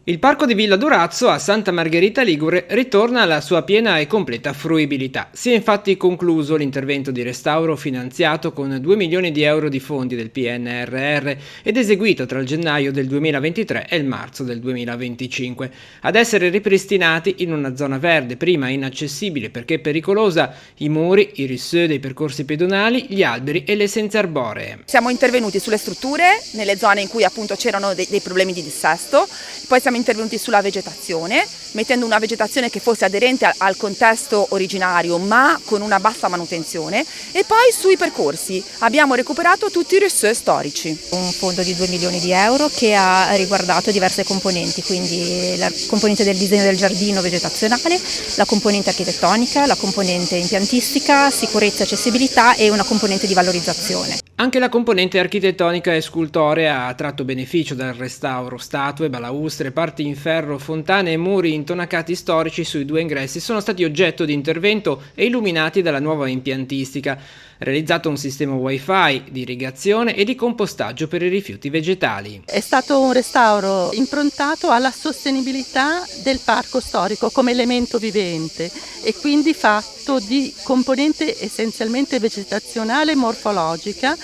Il parco di Villa Durazzo a Santa Margherita Ligure ritorna alla sua piena e completa fruibilità. Si è infatti concluso l'intervento di restauro finanziato con 2 milioni di euro di fondi del PNRR ed eseguito tra il gennaio del 2023 e il marzo del 2025. Ad essere ripristinati in una zona verde prima inaccessibile perché pericolosa i muri, i risseux dei percorsi pedonali, gli alberi e le essenze arboree. Siamo intervenuti sulle strutture, nelle zone in cui appunto c'erano dei problemi di dissesto, poi siamo intervenuti sulla vegetazione, mettendo una vegetazione che fosse aderente al contesto originario ma con una bassa manutenzione, e poi sui percorsi abbiamo recuperato tutti i risseux storici. Un fondo di 2 milioni di euro che ha riguardato diverse componenti, quindi la componente del disegno del giardino vegetazionale, la componente architettonica, la componente impiantistica, sicurezza e accessibilità e una componente di valorizzazione. Anche la componente architettonica e scultorea ha tratto beneficio dal restauro. Statue, balaustre, parti in ferro, fontane e muri intonacati storici sui 2 ingressi sono stati oggetto di intervento e illuminati dalla nuova impiantistica. Realizzato un sistema wifi di irrigazione e di compostaggio per i rifiuti vegetali. È stato un restauro improntato alla sostenibilità del parco storico come elemento vivente e quindi fatto di componente essenzialmente vegetazionale e morfologica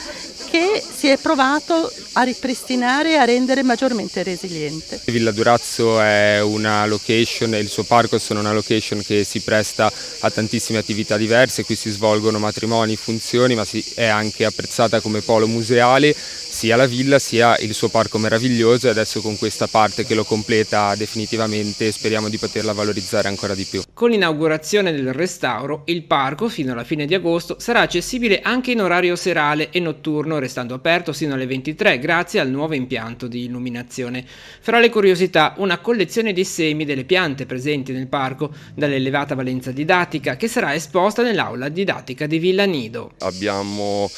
che si è provato a ripristinare e a rendere maggiormente resiliente. Villa Durazzo è una location e il suo parco sono una location che si presta a tantissime attività diverse, qui si svolgono matrimoni, funzioni, ma è anche apprezzata come polo museale, sia la villa sia il suo parco meraviglioso, e adesso con questa parte che lo completa definitivamente speriamo di poterla valorizzare ancora di più. Con l'inaugurazione del restauro, il parco fino alla fine di agosto sarà accessibile anche in orario serale e notturno, restando aperto sino alle 23 grazie al nuovo impianto di illuminazione. Fra le curiosità, una collezione di semi delle piante presenti nel parco dall'elevata valenza didattica che sarà esposta nell'aula didattica di Villa Nido. Abbiamo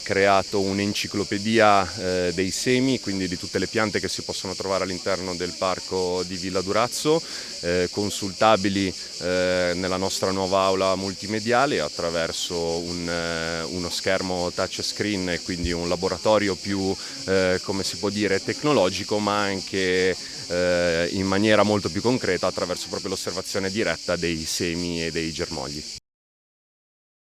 creato un'enciclopedia dei semi, quindi di tutte le piante che si possono trovare all'interno del parco di Villa Durazzo, consultabili nella nostra nuova aula multimediale attraverso uno schermo touchscreen e quindi un laboratorio più, come si può dire, tecnologico, ma anche in maniera molto più concreta attraverso proprio l'osservazione diretta dei semi e dei germogli.